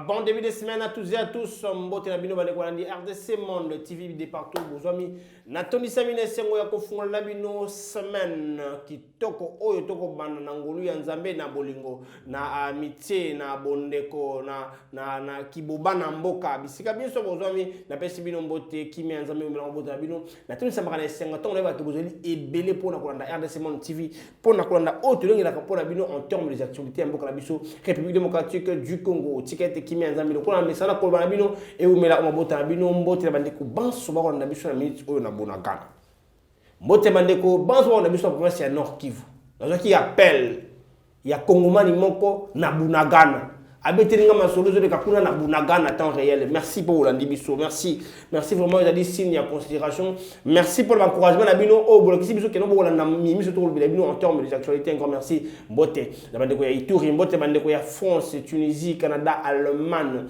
Bon début de semaine à tous et à tous. Mbote na bino bande kolandi RDC Monde TV de partout. Bozwami Natoni Samine sengo ya kofunga la bino semaine kitoko oyo toko banda na ngolu ya Nzambe na bolingo na amitié na bondeko na kiboba na mboka bisika biso bozwami na pesi bino mbote kimi Nzambe mela mbote na bino Natoni Samaka na sengo tongo ba to bozoli ebele pona kolanda RDC Monde TV pona kolanda auto longi la pona bino en termes des actualités mboka la biso République démocratique du Congo tikete kimi Nzambe ko na mesana ko bana bino e umela mabota na bino mbote na bandeko banso ba kolanda biso na minute oyo na bonagana mbote bandeko banso ba kolanda biso na province ya Nord Kivu nazo ki appel ya Kongomani moko na Bunagana abetelinga masolo zo de kakuna na Bunagana temps réel. Merci pour l'andi biso, merci vraiment il a dit signe de considération, merci pour l'encouragement na bino o bolo kisi biso keno bola na mimi so to bino en termes des actualités. Un grand merci mbote na bandeko ya Ituri, mbote bandeko ya France, Tunisie, Canada, Allemagne.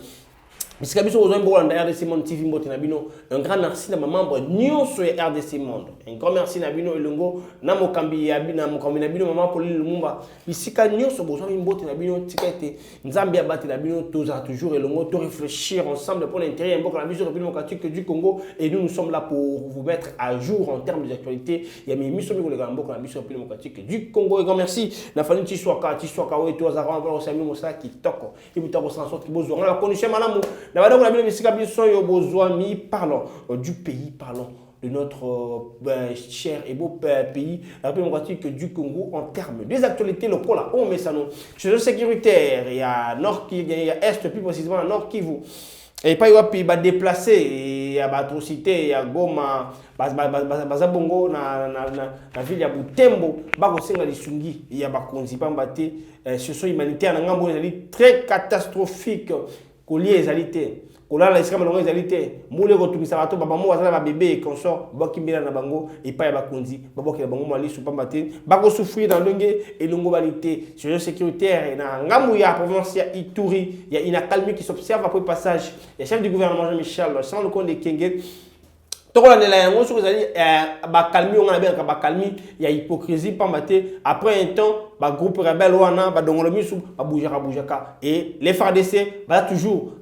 Bisika biso ozoi mbola na RDC Monde TV mbote na bino. Un grand merci na membre nyonso ya RDC Monde. Un grand merci na bino elongo na mokambi ya bina mokambi na bino maman Pauline Lumumba. Bisika nyonso bozoi mbote na bino tikete Nzambe abati na bino toza toujours elongo to réfléchir ensemble pour l'intérêt mboka la République démocratique du Congo et nous sommes là pour vous mettre à jour en termes d'actualité. Ya mi miso miko le mboka la République démocratique du Congo. Un grand merci na fani Tswaka we to azara on va sami mosala kitoko. Et vous t'avons sans sorte bozo. On a connu malamu na bado la bino bisika biso yo bozwa mi parlons du pays, parlons de notre cher et beau pays, la République démocratique du Congo en termes des actualités locales. On met ça nous. Chez le sécuritaire, il y a Nord Kivu, il y a Est plus précisément Nord Kivu. Et pas il va déplacer, il y a atrocité, il y a Goma, Bazabongo na ville ya Butembo, bako senga lisungi, il y a bakonzi pambate, ce sont humanitaire na ngambo très catastrophique. Collier ezalité kola la iskama longa ezalité mule kotumisa bato baba mo bazala ba bébé consort bakimbela na bango et pa ya bakonzi babokela bango mali su pambate bako souffrir dans longue et longo banité sur le sécuritaire na ngamu ya province ya Ituri il y a une accalmie qui s'observe après le passage le chef du gouvernement Jean-Michel sans le compte de Kenge tokola nela yango so ezali ba calmi on a bien ka ba calmi il y a hypocrisie pambate après un temps ba groupe rebelle wana ba dongolo misu ba boujaka et les FARDC ba toujours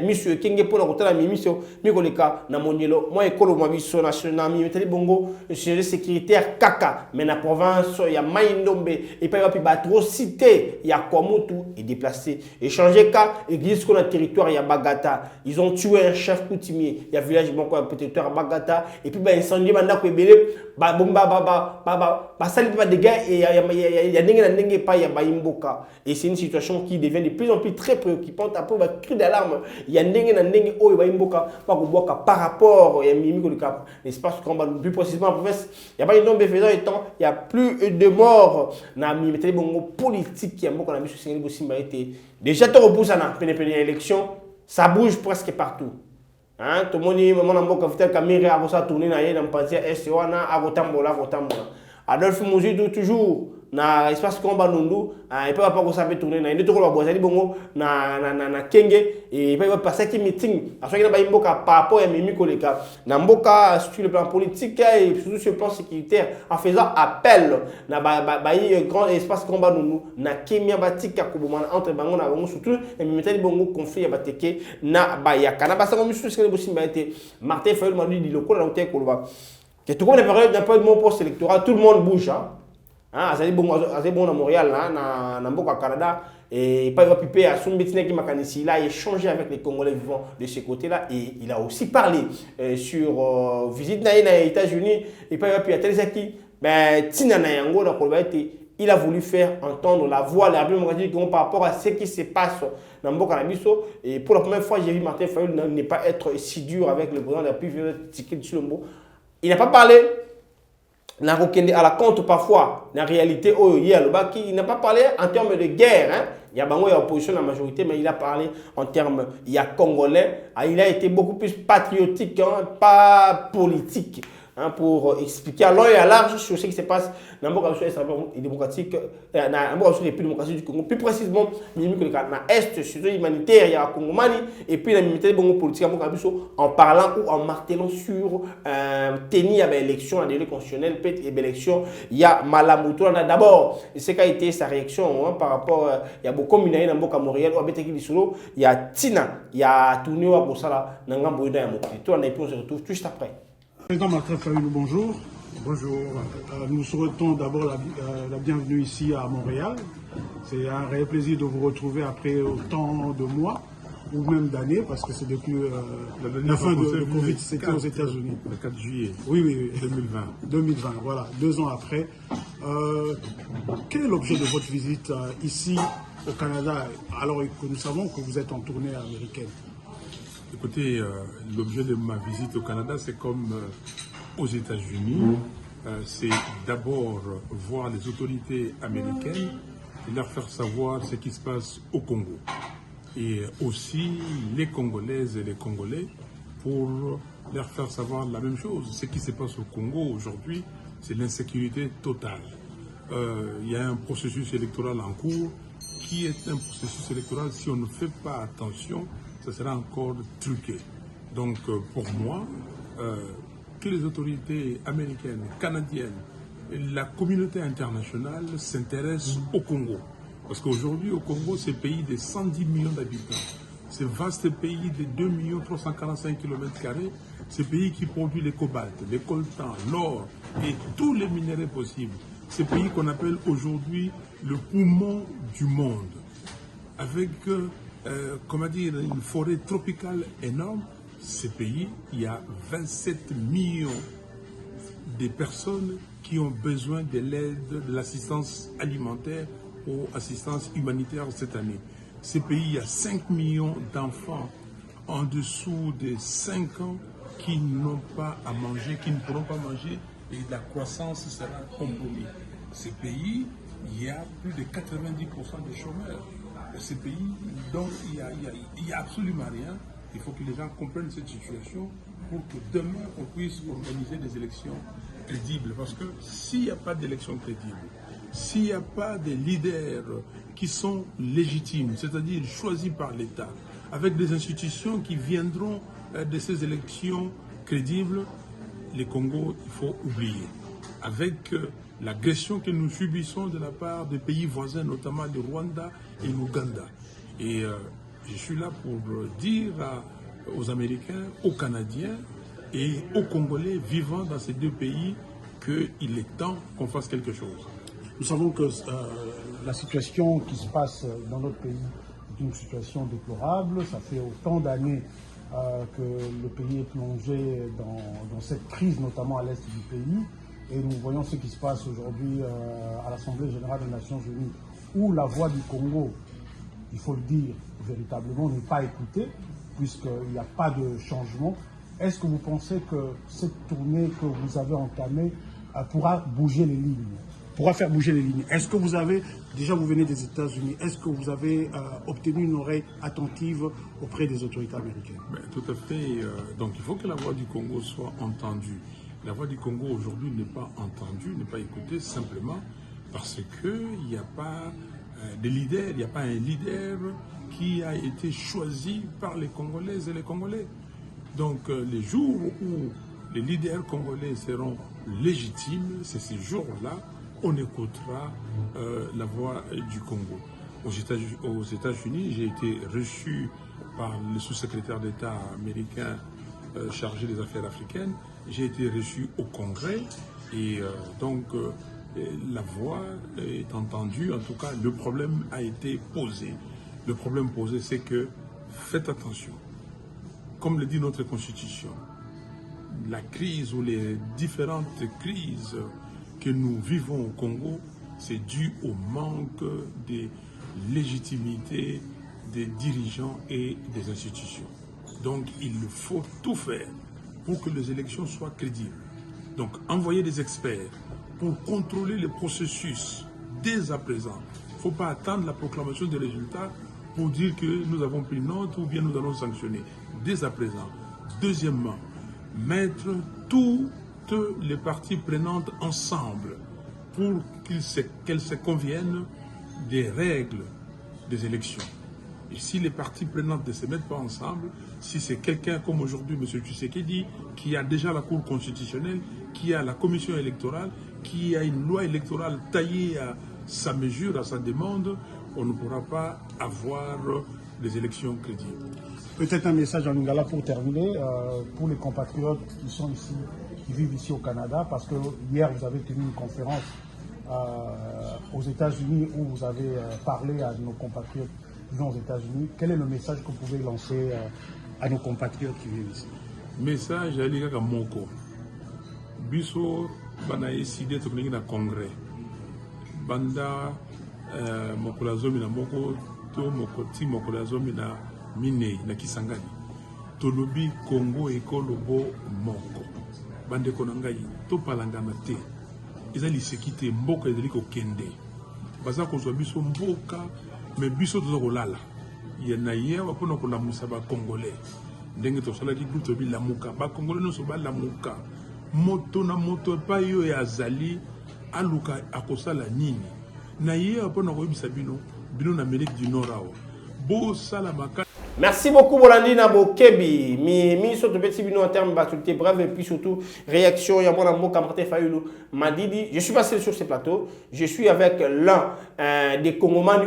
monsieur Kenge pour la mimission mikoleka na monielo moi ekolo mabiso national mi metali bongo le sécuritaire kaka mais na province ya Maindombe et pas ba atrocité ya Kwamutu et déplacé échanger cas église qu'on a territoire ya Bagata ils ont tué un chef coutumier il y a village bon quoi peut-être Bagata et puis ba incendie banda ko ebele ba bomba ba sali pas de gars et il y a n'enge pas ya baimboka et c'est une situation qui devient de plus en plus très préoccupante après ba cri d'alarme il y a n'enge o baimboka pas ko boka par rapport ya mimi ko le cap l'espace combat plus précisément en province il y a pas de faisant étant il y a plus de morts na mi meteli bongo politique ya mboka na biso sengeli bosimba été déjà to repousse na pene élection ça bouge presque partout. Hein, tout le monde dit, mon ambo kafita kamira a ça tourner na yé mpatia est wana agotambola. Adolphe Mouzido toujours na espace combat nundu et pas ko sabe tourner na ndeko ba bozali bongo na Kenge et pas passer qui meeting à soit na ba mboka par rapport à mimi koleka na mboka sur le plan politique et surtout sur le plan sécuritaire en faisant appel na ba grand espace combat nundu na Kemia batika kubomana entre bango na bango surtout et metali bongo conflit ya bateke na ba yakana ba sango misu ce que bosimba été Martin Fayol m'a dit le na hotel kolba que tout le monde est d'un peu de mon poste électoral tout le monde bouge hein c'est bon à Montréal na mboka Canada et pas piper à son médecin qui m'a il a échangé avec les Congolais vivant de ce côté-là et il a aussi parlé sur visite na États-Unis et pas puis à Telesaki ben tina na yango na kolba il a voulu faire entendre la voix de la République démocratique par rapport à ce qui se passe dans Mboka na biso et pour la première fois j'ai vu Martin Fayol ne pas être si dur avec le président de la République Tshisekedi Tshilombo. Il n'a pas parlé à la compte parfois, la réalité, il n'a pas parlé en termes de guerre. Hein. Il y a une opposition la majorité, mais il a parlé en termes, il y a Congolais. Il a été beaucoup plus patriotique, hein, pas politique. hein, pour expliquer à long et à large sur ce qui se passe dans la République démocratique, dans la République démocratique du Congo. Plus précisément, dans l'Est, sur l'humanitaire, il y a Congomani, et puis dans l'humanitaire politique, en parlant ou en martelant sur tenir l'élection, la délai constitutionnelle, peut-être l'élection, il y a Malamuto. D'abord, ce qui a été sa réaction hein, par rapport, il y a beaucoup de communes dans Boka Montréal, il y a Tina, il y a tourné au Bosala, dans Gamboïda et Moki. Tout en on se retrouve juste après. Président Martin Fayulu, bonjour. Bonjour. Nous souhaitons d'abord la bienvenue ici à Montréal. C'est un réel plaisir de vous retrouver après autant de mois ou même d'années, parce que c'est depuis la fin de Covid, c'était aux États-Unis. Le 4 juillet oui. 2020. 2020, voilà, 2 ans après. Quel est l'objet de votre visite ici au Canada, alors que nous savons que vous êtes en tournée américaine? Écoutez, l'objet de ma visite au Canada, c'est comme aux États-Unis. C'est d'abord voir les autorités américaines et leur faire savoir ce qui se passe au Congo. Et aussi les Congolaises et les Congolais pour leur faire savoir la même chose. Ce qui se passe au Congo aujourd'hui, c'est l'insécurité totale. Il y a un processus électoral en cours qui est un processus électoral, si on ne fait pas attention, ça sera encore truqué. Donc pour moi, que les autorités américaines, canadiennes, et la communauté internationale s'intéressent au Congo. Parce qu'aujourd'hui, au Congo, c'est un pays de 110 millions d'habitants. Ce vaste pays de 2 345 km², ce pays qui produit le cobalt, le coltan, l'or et tous les minéraux possibles. Ce pays qu'on appelle aujourd'hui le poumon du monde. Avec une forêt tropicale énorme, ce pays, il y a 27 millions de personnes qui ont besoin de l'aide, de l'assistance alimentaire ou assistance humanitaire cette année. Ce pays, il y a 5 millions d'enfants en dessous de 5 ans qui n'ont pas à manger, qui ne pourront pas manger et la croissance sera compromise. Ce pays, il y a plus de 90% de chômeurs. Ce pays, donc il n'y a absolument rien. Il faut que les gens comprennent cette situation pour que demain on puisse organiser des élections crédibles. Parce que s'il n'y a pas d'élections crédibles, s'il n'y a pas de leaders qui sont légitimes, c'est-à-dire choisis par l'État, avec des institutions qui viendront de ces élections crédibles, les Congo, il faut oublier. Avec l'agression que nous subissons de la part des pays voisins, notamment le Rwanda et l'Ouganda. Et je suis là pour dire aux Américains, aux Canadiens et aux Congolais vivant dans ces deux pays qu'il est temps qu'on fasse quelque chose. Nous savons que la situation qui se passe dans notre pays est une situation déplorable. Ça fait autant d'années que le pays est plongé dans cette crise, notamment à l'est du pays. Et nous voyons ce qui se passe aujourd'hui à l'Assemblée générale des Nations Unies, où la voix du Congo, il faut le dire véritablement, n'est pas écoutée, puisqu'il n'y a pas de changement. Est-ce que vous pensez que cette tournée que vous avez entamée pourra bouger les lignes, pourra faire bouger les lignes? Est-ce que vous avez, déjà vous venez des États-Unis, est-ce que vous avez obtenu une oreille attentive auprès des autorités américaines? Tout à fait. Donc il faut que la voix du Congo soit entendue. La voix du Congo aujourd'hui n'est pas entendue, n'est pas écoutée simplement parce qu'il n'y a pas de leader, il n'y a pas un leader qui a été choisi par les Congolaises et les Congolais. Donc les jours où les leaders congolais seront légitimes, c'est ces jours-là, on écoutera la voix du Congo. Aux États-Unis, j'ai été reçu par le sous-secrétaire d'État américain chargé des affaires africaines. J'ai été reçu au Congrès et la voix est entendue. En tout cas, le problème a été posé. Le problème posé, c'est que faites attention. Comme le dit notre Constitution, la crise ou les différentes crises que nous vivons au Congo, c'est dû au manque de légitimité des dirigeants et des institutions. Donc, il faut tout faire pour que les élections soient crédibles. Donc, envoyer des experts pour contrôler le processus dès à présent. Il ne faut pas attendre la proclamation des résultats pour dire que nous avons pris note ou bien nous allons sanctionner. Dès à présent. Deuxièmement, mettre toutes toutes les parties prenantes ensemble pour qu'elles se conviennent des règles des élections. Et si les parties prenantes ne se mettent pas ensemble, si c'est quelqu'un comme aujourd'hui, M. Tshisekedi, qui a déjà la Cour constitutionnelle, qui a la commission électorale, qui a une loi électorale taillée à sa mesure, à sa demande, on ne pourra pas avoir des élections crédibles. Peut-être un message en Lingala pour terminer, pour les compatriotes qui sont ici, qui vivent ici au Canada, parce que hier vous avez tenu une conférence aux États-Unis où vous avez parlé à nos compatriotes vivant aux États-Unis. Quel est le message que vous pouvez lancer à nos compatriotes qui vivent ici? Message à l'Iga Moko. Biso, bana décidé de venir au Congrès. Banda, Mokolazomi na Moko, to Mokoti Mokolazomi na Minei, na Kisangani. Tolobi Congo et Kolobo Moko. Bande Konangai, to Palangana te. Ils allaient se quitter, Mboka et Deliko Kende. Baza Kozwa Biso Mboka. Mais biso to lala il y en a hier on peut la musaba congolais ndenge to sala ki groupe bi la muka ba congolais no so ba la muka moto na moto pa yo ya zali aluka akosala nini na hier on peut na koyebisa bino na Amérique du Nord awa bo sala maka. Merci beaucoup Bolandi Nabokebi. Mi surtout petit bino en termes battuté bref et puis surtout réaction. Il y a mon amour Martin Fayulu m'a dit je suis passé sur ce plateau. Je suis avec l'un des Congomans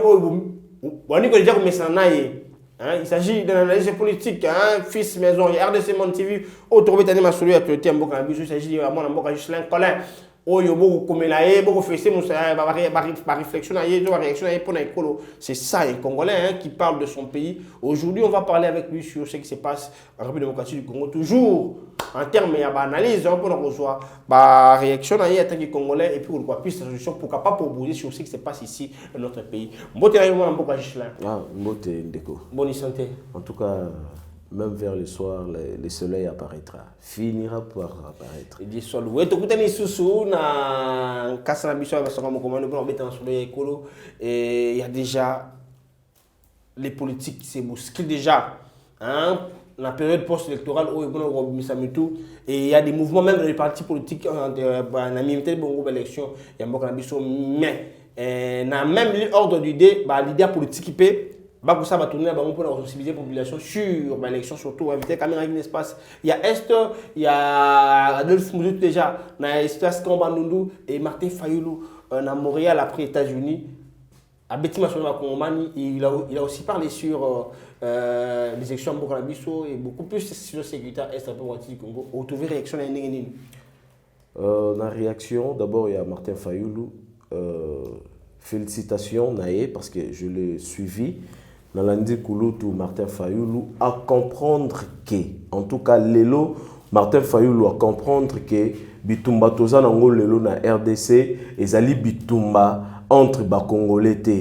il s'agit d'un analyse politique, fils maison, RDC Monde TV, autour de l'actualité à Mboka. Il s'agit de mon amour Gislain Colin. C'est ça un Congolais qui parle de son pays. Aujourd'hui, on va parler avec lui sur ce qui se passe en République démocratique du Congo. Toujours en termes d'analyse, on peut recevoir la réaction en tant que Congolais et puis on puisse solution pour capable proposer sur ce qui se passe ici dans notre pays. Bonne santé. En tout cas, même vers le soir, le soleil apparaîtra, finira par apparaître. Et du sol. Oui, tu as sous na kasana biso ba songa mokomando pour embêter en soleil écolo et il y a déjà les politiques qui se bousculent déjà la période post-électorale où et il y a des mouvements même dans les partis politiques en amité bongo élection il y a beaucoup d'ambition mais na même l'ordre d'idée l'idée politique qui peut bah ça va tourner pour sensibiliser la population sur l'élection surtout éviter caméra qui espace il y a Esther il y a Adolphe Mouzou déjà na espace Kambandundu et Martin Fayulu à Montréal après États-Unis à Betty Massouma Kongomani il a aussi parlé sur les élections à Bisso et beaucoup plus sur la sécurité est un peu du Congo au trouver réaction la réaction d'abord il y a Martin Fayulu félicitations Naé parce que je l'ai suivi Nalandi Kulutu Martin Fayulu à comprendre que en tout cas Lelo Martin Fayulu à comprendre que bitumba toza nango lelo na RDC ezali bitumba entre ba Congolais te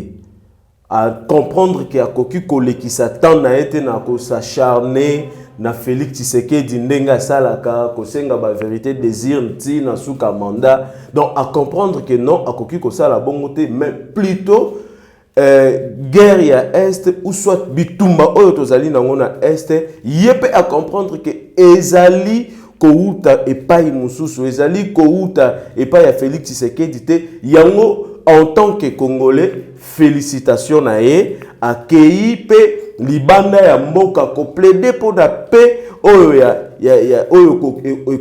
à comprendre que akoki kolekisa tant na été na ko s'acharner na Félix Tshisekedi ndenga salaka ko senga ba vérité désir nti na suka mandat donc à comprendre que non akoki ko sala bongo te mais plutôt guerre ya est ou soit bitumba oyo tozali nango na est yepe à comprendre que ezali kouta epai mususu ezali kouta epai ya Félix Tshisekedi te yango en tant que Congolais félicitations na ye accueilli pe libanda ya mboka ko plaider pour la paix oyo ya oyo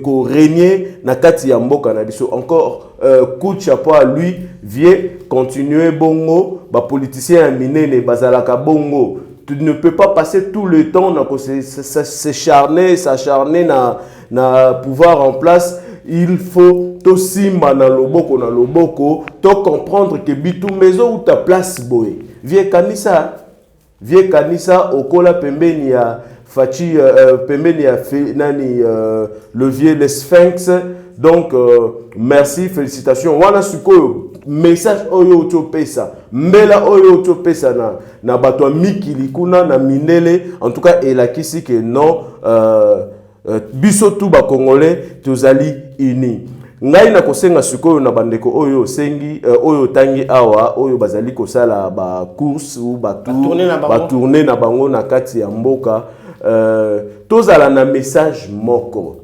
ko régner na kati ya mboka na biso encore coup de chapeau à lui vieux continuer bongo ba politicien ya minene bazalaka bongo tu ne peux pas passer tout le temps na ko s'acharner na pouvoir en place il faut to simba na loboko to comprendre que bitu maison ou ta place boy vieux kanisa okola pembeni ya fachi pembeni ya nani le vieux le sphinx donc merci félicitations wana suko message oyo topesa mbela oyo topesa na bato mikili kuna na minele en tout cas elakisi que non biso tout ba Congolais tozali unis ngai na kosenga sikoyo na bandeko oyo sengi oyo tangi awa oyo bazali kosala ba course ou ba tourner na bango na kati ya mboka tozala na message moko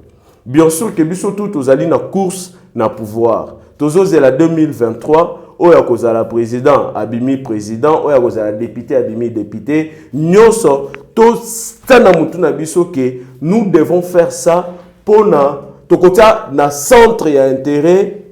bien sûr que biso tout ozali na course na pouvoir. Tozozela 2023 oya kozala président abimi président oya kozala député abimi député nyonso to stana mutu na biso que nous devons faire ça pour na tokota na centre ya intérêt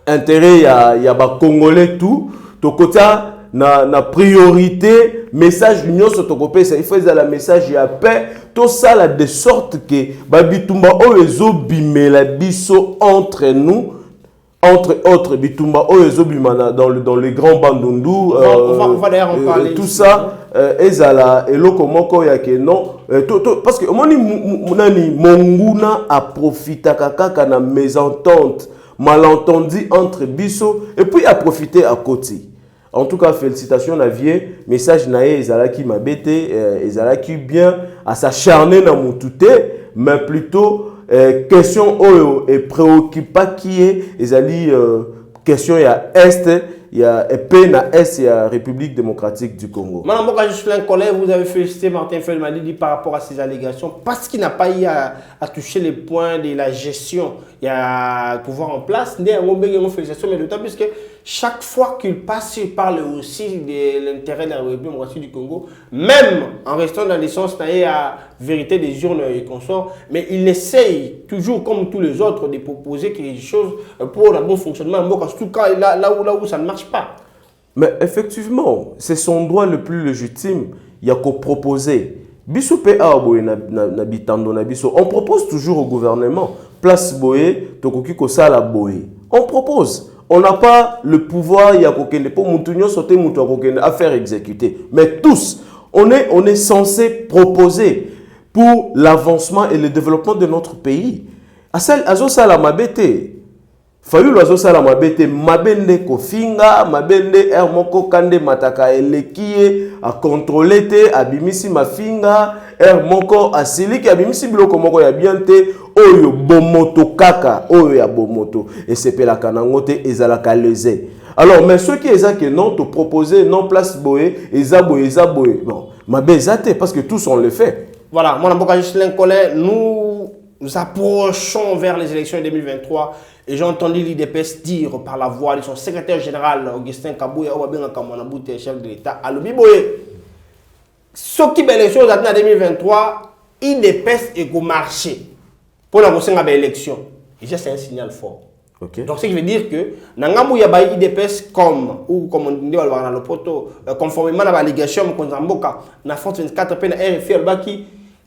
intérêt ya ba congolais tout tokota na priorité message nyonso tokopesa il faut la message ya paix tout ça là de sorte que babitumba oyo ezobimela biso entre nous entre autres bitumba oyo ezobimana dans les grands bandundu on va d'ailleurs en parler tout ça ezala eloko moko ya ke non parce que moni nani monguna a profita kaka na mésentente malentendu entre biso et puis a profité à côté. En tout cas, félicitations Navier. Message nae ezalaki mabete, ezalaki bien à s'acharner na mutute, mais plutôt question oyo et préoccupant qui est ezali question ya est, ya épée na est ya République démocratique du Congo. Madame Boka Juscelin Collet, vous avez félicité Martin Fayulu Madidi par rapport à ces allégations parce qu'il n'a pas eu à toucher les points de la gestion. Il y a le pouvoir en place. Mais d'autant plus que chaque fois qu'il passe, il parle aussi de l'intérêt de la République démocratique du Congo, même en restant dans l'essence à vérité des urnes et consorts. Mais il essaye toujours, comme tous les autres, de proposer quelque chose pour le bon fonctionnement. En tout cas, là où ça ne marche pas. Mais effectivement, c'est son droit le plus légitime. Il y a qu'à proposer. On propose toujours au gouvernement. Place Boé, Tokoki Kosala Boé. On propose. On n'a pas le pouvoir à faire exécuter. Mais tous, on est censé proposer pour l'avancement et le développement de notre pays. Azosala Mabete. Fayulu azosala mabete mabende kofinga mabende moko kande mataka elekie a contrôler te abimisi mafinga moko asiliki abimisi biloko moko ya biente oyo bomoto kaka oyo ya bomoto et sepela kanango te ezalaka leze. Alors mais ceux qui ezake non te proposer non place boé ezaboé bon mabezate parce que tous on le fait. Voilà, mon Boka Juscelin Collet, nous approchons vers les élections 2023 et j'ai entendu l'IDPS dire par la voix de son secrétaire général Augustin Kabouya, chef de l'État, à l'Obiboye. Ce qui est l'élection en 2023, l'IDPS est au marché pour la prochaine élection. Et c'est un signal fort. Okay. Donc, ce qui veut dire que, Nangamou Yaba IDPS comme on dit dans le poto, conformément à l'allégation, na France 24 peine RFI Albaki.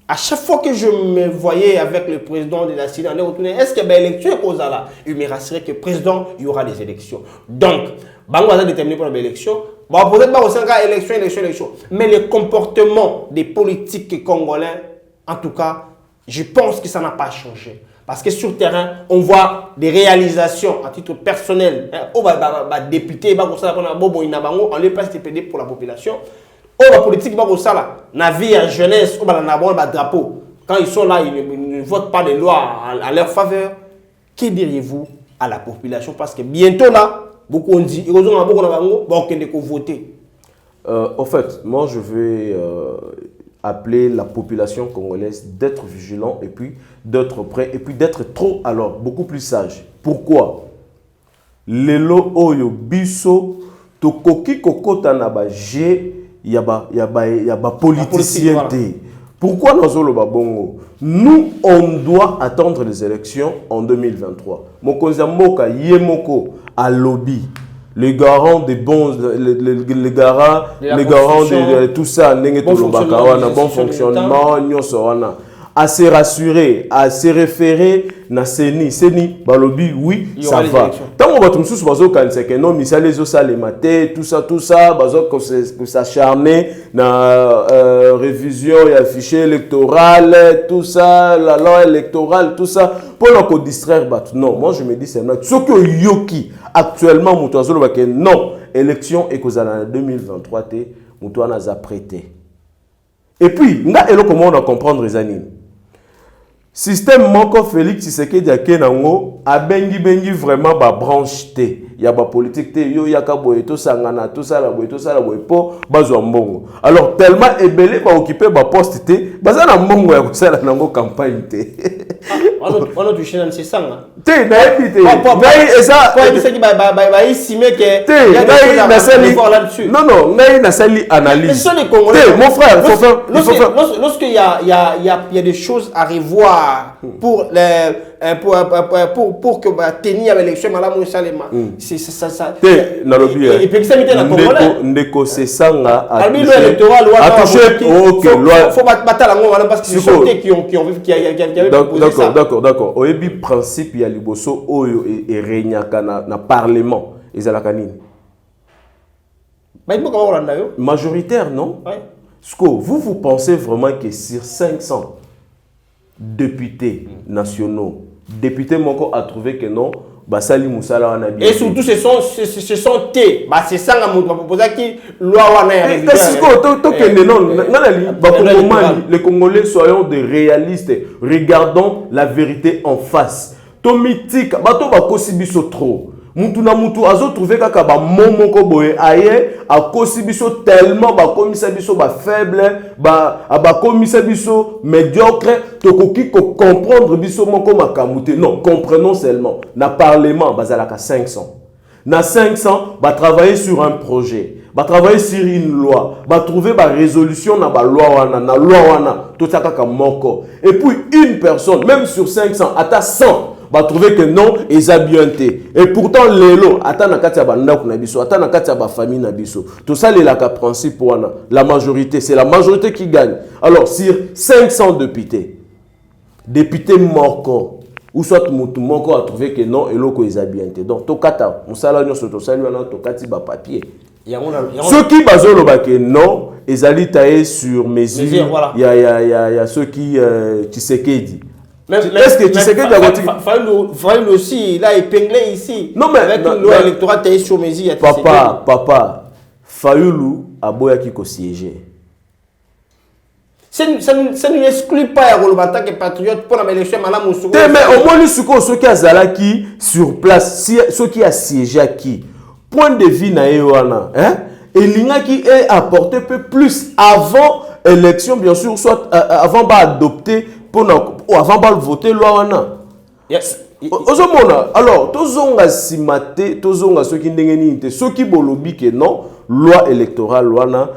À chaque fois que je me voyais avec le président de la CIDA, est-ce qu'il y a une élection au Zala? Il me rassurait que le président, il y aura des élections. Donc, Bango a déterminé pour l'élection. Bon, peut-être pas au Sénégal, élection. Mais le comportement des politiques congolais, en tout cas, je pense que ça n'a pas changé. Parce que sur le terrain, on voit des réalisations à titre personnel. Député, on les passe TPD pour la population. La politique va ça là, la vie à jeunesse, on va drapeau. Quand ils sont là, ils ne votent pas des lois à leur faveur. Que diriez-vous à la population? Parce que bientôt là, beaucoup ont dit, ils vont voter. En fait, moi je vais appeler la population congolaise d'être vigilant et puis d'être prêt et puis d'être alors beaucoup plus sage. Pourquoi? Lelo oyo biso tokoki kokota na ba G il y a politicien. Pourquoi nous, on doit attendre les élections en 2023. Mokonza Moka Yemoko à lobby, les garants des bons, les garants de tout ça, bon fonctionnement, à se rassurer, à se référer na Seni balobi oui ça va. Tant on va tout sous bazo kan c'est que non misale zo sale maté tout ça bazo que s'acharner na révision et fichier électoral tout ça la loi électorale tout ça pour nous distraire non moi je me dis c'est ce que yoki actuellement mutozo ba que non élection et kozala 2023 té muto na za prêté. Et puis nga elo comment on a comprendre les animes. Système Moko Félix Tshisekedi Akenango a bengi vraiment ba branche T. y a ba politique te yo yaka boye to sangana to sala boye po bazwa mbongo. Alors tellement ebele ba occuper ba poste te baza na mbongo ya kosala nango campagne te. On a touché dans ces sangs. Te na ebite. Ngai esa quoi c'est qui ba estimer que il y a des choses là-dessus. Non, ngai na sali analyse. Mais ce sont les Congolais. Mon frère, lorsqu'il y a des choses à revoir pour que tenir l'élection madame Salema, c'est ça. Et puis ça mettait la Congolais. Ndeko sesanga a touché loi. Faut battre la loi parce que c'est ceux qui ont proposé ça. D'accord. Au début principe il y a liboso oyo et regnaka na parlement ezalaka nini? Majoritaire, non? Ouais. Vous pensez vraiment que sur 500 députés nationaux, députés Moko a trouvé que non, Basali Moussala en a bien. Et surtout, ce sont T. C'est ça que je propose qui loi les Congolais, soyons des réalistes. Regardons la vérité en face. Tomitik, bato bakosi biso trop. Mutu na mutu azo trouvé kaka ba momo ko boye aye akosi biso tellement ba komisa biso ba faible ba komisa biso médiocre tokoki ko comprendre biso moko makamute. Non, comprenons seulement na parlement bazalaka 500. Na 500 ba travailler sur un projet, ba travailler sur une loi, ba trouver ba résolution na ba loi wana na loi wana to kaka moko. Et puis une personne même sur 500 ata 100 va trouver que non, ils ont bien été. Et pourtant, l'élo, attends, na famille nabiso. Tout ça, les principe la majorité, c'est la majorité qui gagne. Alors, sur 500 députés morts, ou soit moko a trouvé que non, et l'autre ils ont bien été. Donc, tokata, musala nyo soto sali wana tokati ba papier. Ceux qui bazolo ba que non, ils allaient tailler sur mesure. Il y a ceux qui Tshisekedi. Est-ce que tu sais que Fayoulou aussi, il a épinglé ici. Non, mais avec une loi électorale taillée sur mesure. Papa, Fayoulou a boya qui ko siéger. Ça ne exclut pas Rolobata que patriote pour l'élection madame Moussou. Mais au moins ceux qui a zalaki sur place, ceux qui a siégé à qui point de vue na yoana, hein? Et l'INA qui est apporté peu plus avant élection bien sûr, soit avant d'adopter avant de voter loi wana. Alors tozonga simate tozonga ceux qui ndengeni te ceux qui bolobi que non loi électorale wana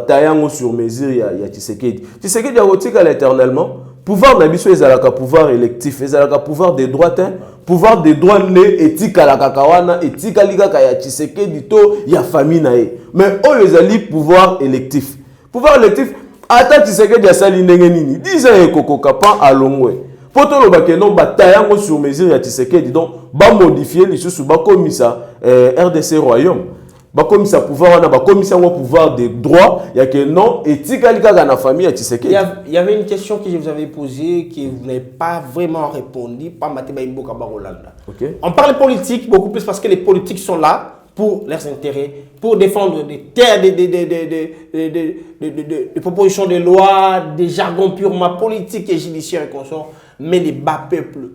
tayango sur mesure ya Tshisekedi a rotika l'éternellement pouvoir na biso ezalaka pouvoir électif ezalaka pouvoir des droits pouvoir des droits ne etika la kakawana etika likaka ya Tshisekedi to ya famille na ye mais oyo ezali pouvoir électif ata Tshisekedi asali ndenge nini 10 ans ekokoka pa alongwe poto lo bakeno batayango sur mesure ya Tshisekedi donc ba modifier lisusu ba komisa RDC royaume ba komisa pouvoir wana ba komisa ngo pouvoir des droits ya que non etika likaka na famille ya Tshisekedi. Il y avait une question que je vous avais posée que vous n'avez pas vraiment répondu par Mateba Imboka Barolanda. OK. On parle politique beaucoup plus parce que les politiques sont là pour leurs intérêts, pour défendre des terres, des propositions de loi, des jargons purement politiques et judiciaires et consorts, mais les bas peuples.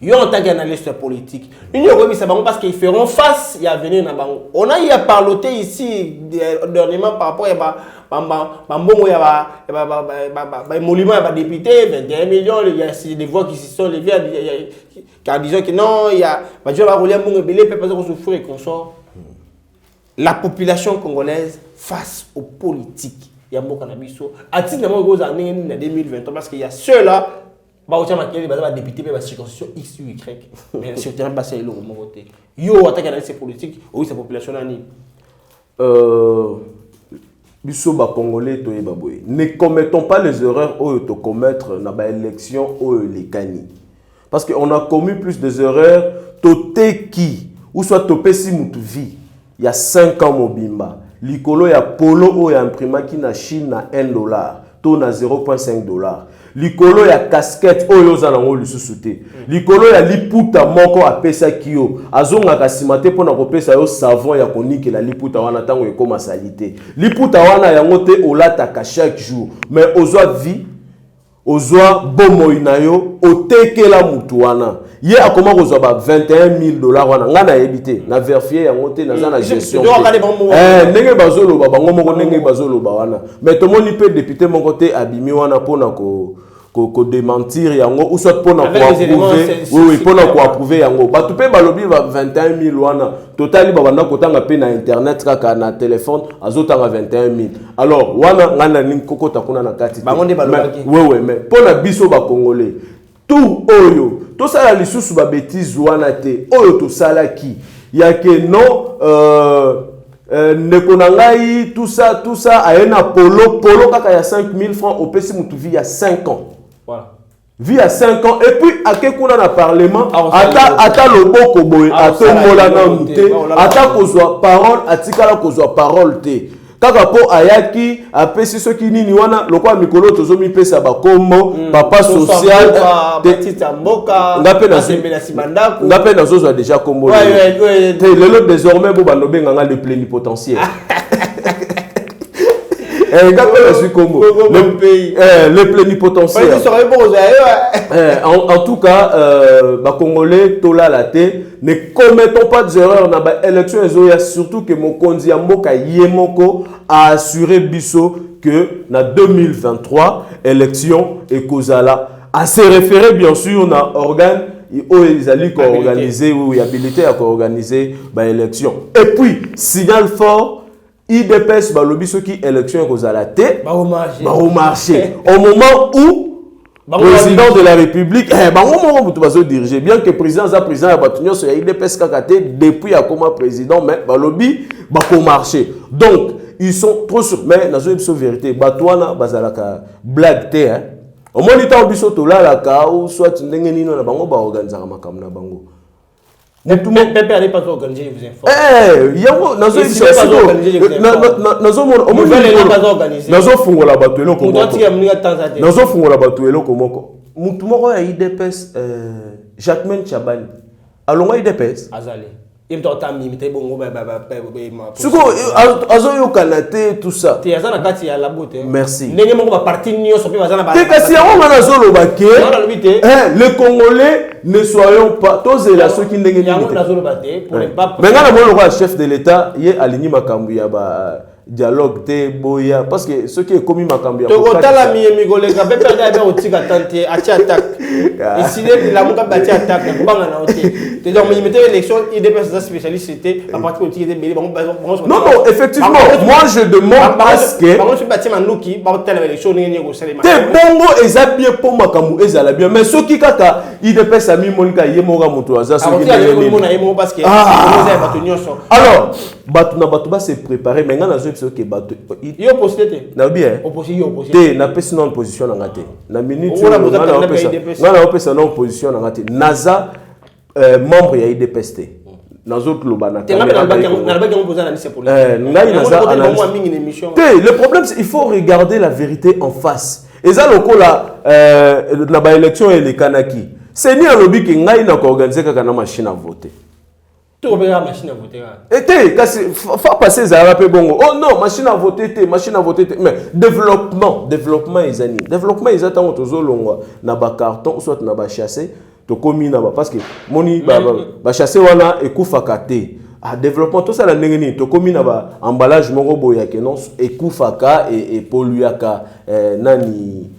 Ils ont en tant qu'analyste politique. Ils ont parce qu'ils feront face à venir. On a eu à parler ici dernièrement par rapport à monument à député, 21 millions, il y a des voix qui se sont levées car disant que non, il y a la population congolaise face aux politiques. Il y a beaucoup de choses. À titre de en 2020, parce qu'il y a ceux-là, député la circonscription X ou Y. Mais sur le terrain, c'est le voté. Yo, attaque à ces politiques, oui, c'est la population. Bisoba Congolais, ne commettons pas les erreurs de commettre dans l'élection les Kani. Parce qu'on a commis plus des erreurs, qui, ou soit Topesi Mutuvi, il y a 5 ans, Mobimba. Likolo, il y a Polo, il y a imprimé qui na Chine à $1, taux à $0.5. Likolo ya casquette oyo za nango lisusuté. Likolo ya liputa moko apesa kio. Azonga kasimate pona kopesa yo savon ya konike la liputa wana tango ekoma salite. Liputa wana yango te olata ka chaque jour. Mais ozwa vie ozwa bomo inayo otekela mutu wana ye akoma kozwa ba 21 000 wana nga na yebite na vérifier yango te naza na gestion ndenge bazoloba bango moko ndenge bazoloba wana mais tomoni pe député moko te abimi wana pona ko démentir yango ou soit pona ko approuver oui pona ko approuver yango batu pe balobi ba 21 000 wana totali babanda kotanga pe na internet kaka na téléphone azotanga 21 000 alors wana ngana ning kokota kuna na kati bango nde balobaki oui mais pona biso ba congolais tout oyo to sala lisusu ba bêtise wana te oyo to sala ki ya ke non nekonangai tout ça ayena polo kaka ya 5 000 francs au pesi mutu vie ya 5 ans. Voilà. Vie à 5 ans et puis à quelqu'un dans le parlement ata loboko boy atombola na mute ata kozwa parole atikala kozwa parole te kaka po ayaki apesi soki nini wana lokwa mikolo tozomi pesa bakombo papa social petite mboka ngape na zozwa déjà kombo lelo désormais bo banobenga nga le plénipotentiaire. Le plénipotentiaire. En tout cas, les Congolais, Tola Laté, ne commettons pas d'erreurs dans l'élection. Surtout que Mokonzi Mboka Yemoko a assuré Bisso que dans 2023, élection et Kozala a se référé bien sûr à organe ils allaient organiser ou habilité à organiser l'élection. Et puis, signal fort. IDPS balobi soki élection kozala te au marché au moment où président de la République bango mutu bazo diriger bien que président ya batunyo so ya IDPS kakate depuis a comme président mais balobi bako marché donc ils sont trop sur mais nazo biso vérité batwana bazalaka blague te hein au moniteur biso to la ka ou soit ndenge nino na bango ba organiser makambo na bango. Tout le monde peut aller pas organiser vous informe. Yango nazo nazo fungola bato eloko moko. Nazo fungola bato eloko moko. Mutu moko ya IDPS Jacquemain Chabani. Alonga IDPS azali. Imtotami mite bongo Suko azoyo kanate tout ça. Ti azana kati ya labote. Merci. Ndenge moko ba parti nyoso pe bazana ba. Te kasi yango ngana zolo bake. Les Congolais ne soyons pas tous les ceux qui ndenge yango zolo bate pour ne pas. Mais ngana mo le chef de l'État ye aligni makambu ya ba dialogue te boya parce que ce qui est commis makambu ya to kotala mi migolega be perde abe otika tante achi attaque ici la muka bati attaque ko banga na oti te donc mi mettait élection IDPS spécialiste c'était à partir de tigé be non effectivement moi je demande parce que bango se bati manuki ba telle élection ni ngo selema te bongo eza bien pour makambu ezala bien mais ce qui kaka IDPS ami monika yemoga muto aza ce qui est parce que alors batuna batuba se préparer mais ngana zo que bato yo posté na bien opposé na pesi non position na ngate na minute ngana opesa non position na ngate naza membre ya IDPS te nazo tloba na caméra le problème c'est il faut regarder la vérité en face et ça lokola na ba élection et kanaki c'est ni alobi ke ngai na ko organiser kaka na machine à voter. Tout la machine à voter. Et faut passer ça peu bongo. Oh non, machine à voter mais développement ils ani. Développement ils attendent toujours longo na ba carton soit na ba chasser to komi na ba parce que moni ba chasser wana ekufa kate. Ah développement tout ça la ndenge to komi na ba emballage moko boya ke non ekufa ka et polluaka nani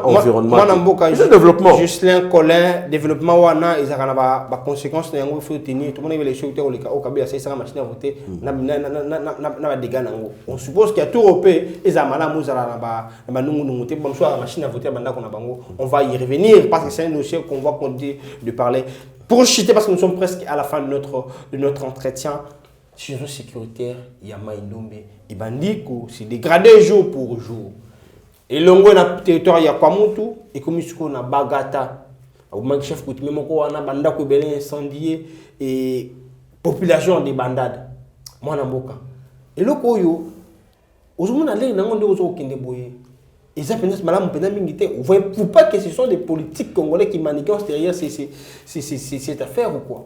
environnement. Moi, développement. Justin Colin, développement wana, ils ont des conséquences. Il faut tenir. Tout le monde veut les choses au Kabila, c'est ça, machine à voter. Na dégâts. On suppose qu'il y a tout européen. Ils ont malade, ils ont machine à voter. On va y revenir parce que c'est un dossier qu'on va continuer de parler. Pour chuter, parce que nous sommes presque à la fin de notre entretien. Situation sécuritaire, il y a Maïnombe. Il bandit que c'est dégradé jour pour jour. Et l'ongo na territoire ya Kwamutu et comme ici on a Bagata au manque chef coutumier moko wana banda ko belé incendié et population de bandade moi na mboka et loko yo ozomona lé na ngonde ozo kende boye et ça pensa malamu pena mingité vous voyez pas que ce sont des politiques congolais qui manigancent derrière cette affaire ou quoi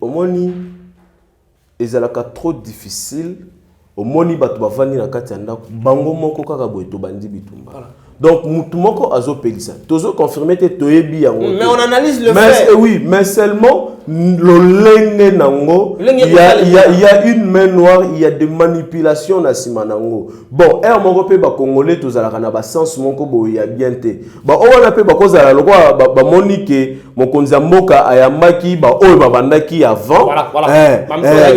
au moni ezalaka trop difficile au moni bato bavandi na kati ya ndako bango moko kaka boye to bandi bitumba Donc mutumoko azo pelisa. Tozo confirmer que toyebi yango. Mais on analyse le mais, fait. Oui, mais seulement le nango, il y a une main noire, il y a des manipulations na sima nango. Bon, moko pe ba congolais tozalaka na ba sens moko boya bien te. Ba wana pe ba kozala lokwa ba monike mokonzi mboka ayambaki ba oyo babandaki avant. Voilà.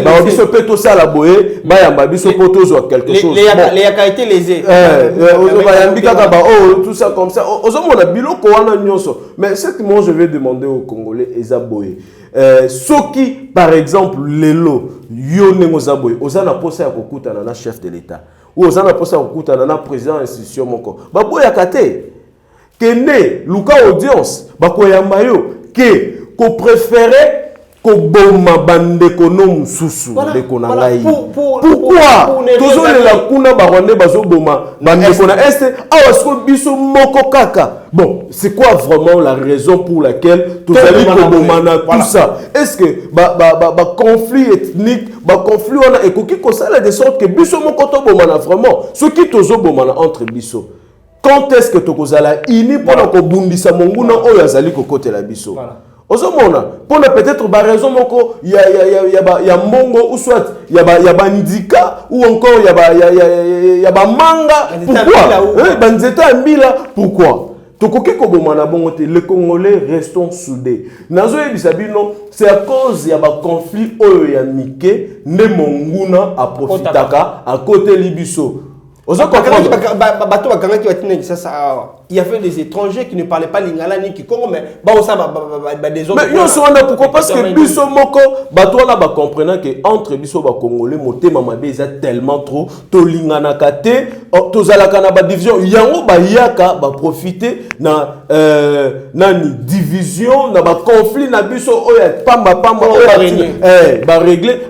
Ba biso pe to sala boye, ba yamba biso po tozo quelque chose. Les yakalité lésés. Tout ça comme ça. Mais ce que moi je vais demander aux Congolais, Ezaboye, Soki, par exemple, Lelo, Yone Ozaboye, Ozana Posa Yakokuta Nana chef de l'État, ou Ozana Posa Yakokuta Nana président institution Moko, Baboya Kate, Kene, Luka audience, Bakoyambayo, ko préférait Koboma bande konom susu de konangai. Pourquoi toujours la kuna barone bazo boma bande kona est awasko biso moko kaka. Bon, c'est quoi vraiment la raison pour laquelle tous allez koboma tout ça? Est-ce que ba conflit ethnique, ba conflit on a ekoki ko sala de sorte que biso moko to boma vraiment ce qui tozo boma entre biso. Quand est-ce que tokozala ini pona ko bundisa monguna oyo azali ko kote la biso? Ozomona, pour peut-être ba raison moko ya mbongo ou soit ya ba ndika ou encore ya ba manga. Pourquoi? Banzeta mbila pourquoi? Tokoki ko bomana bongo te, les Congolais restons soudés. Nazo yebisa bino, c'est à cause ya ba conflit oyo ya mike ne monguna a profitaka à côté libiso. Il y avait des étrangers qui ne parlaient pas lingala ni kikongo mais des autres. Mais pourquoi? Parce que biso moko batwana ba comprenant que entre biso ba congolais motema mabe eza tellement trop to lingana kate to zalaka na ba division yango ba yaka ba profiter na nani division na ba conflit na biso oya pamba ba régler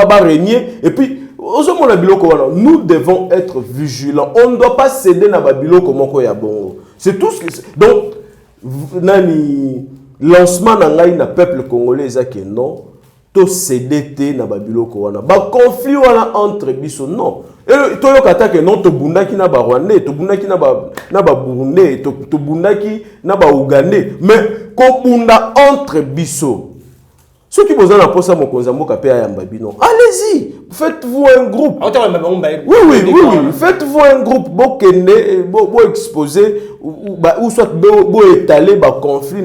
ba régner et puis nous devons être vigilants. On ne doit pas céder na babilo comme ya bongo. C'est tout ce que c'est. Donc nani lancement nangai na peuple congolais que non to céder te na babilo wana. Ba conflit wana entre biso non. Et to yokata que non to bundaki na ba Rwandais, to bundaki na ba Burundais, to bundaki na ba Ougandais, mais ko bunda entre biso. Ceux qui vous en apportent ça, allez-y, faites-vous un groupe. Oui, faites-vous un groupe, vous exposer, ou soit vous étaler, conflit,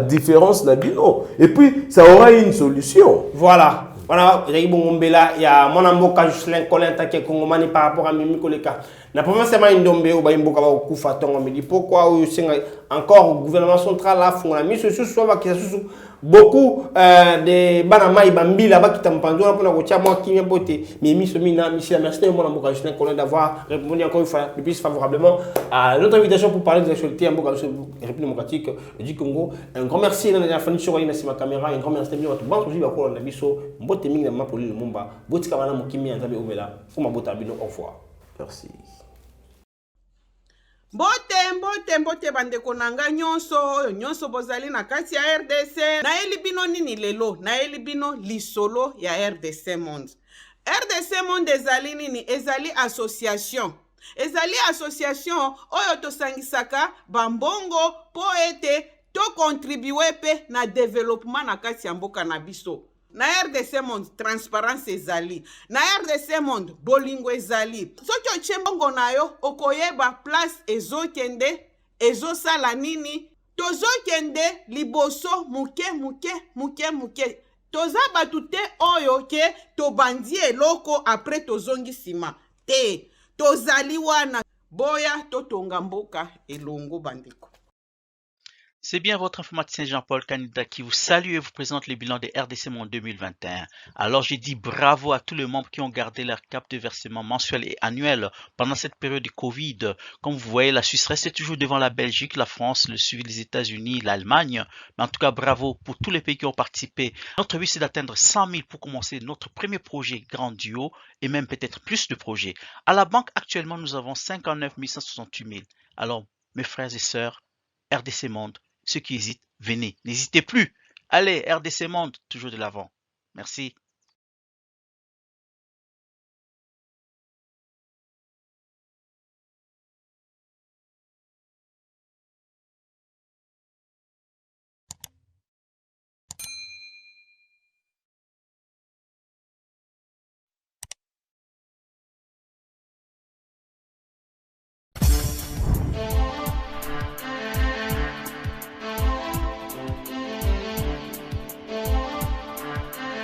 différence, et puis ça aura une solution. Voilà. Voilà, il y a mon amboka Jocelyn Colin Take Kongomani par rapport à Mimi Koleka. La province est Ndombe ou Baimboka ou Koufaton, on me dit pourquoi encore le gouvernement central là font la mise sur soit qui beaucoup de banamaï bambi là-bas qui t'empendent pour la route moi qui vient botter mais mis mina monsieur merci mon amboka Jocelyn Colin d'avoir répondu encore une fois de plus favorablement à notre invitation pour parler de l'actualité en République démocratique du Congo. Un grand merci dans la fin sur ma caméra, un grand merci à tout le monde aussi pour la biso mbote mingi na mapoli le mumba botika wana mokimi anzabe obela fuma bota bino au revoir. Merci. Mbote bandeko nanga nyonso bozali na kati ya RDC na elibino nini lelo na elibino lisolo ya RDC Monde. RDC Monde ezali nini ezali association oyo tosangisaka bambongo po ete to contribuer pe na développement na kati ya mboka na biso. Na RDC Monde transparence ezali, na RDC Monde bolingo ezali. Soki otie mbongo na yo okoyeba place ezokende ezosala nini, tozokende liboso muke toza batu te oyo ke tobandi eloko après tozongi sima te, tozali wana boya totonga mboka elongo bandeko. C'est bien votre informaticien Jean-Paul Canida qui vous salue et vous présente le bilan de RDC Monde 2021. Alors je dis bravo à tous les membres qui ont gardé leur cap de versement mensuel et annuel pendant cette période de Covid. Comme vous voyez, la Suisse reste toujours devant la Belgique, la France, le suivi des États-Unis, l'Allemagne. Mais en tout cas, bravo pour tous les pays qui ont participé. Notre but, c'est d'atteindre 100 000 pour commencer notre premier projet grandiose et même peut-être plus de projets. À la banque, actuellement, nous avons 59 168 000. Alors, mes frères et sœurs, RDC Monde, ceux qui hésitent, venez. N'hésitez plus. Allez, RDC Monde, toujours de l'avant. Merci.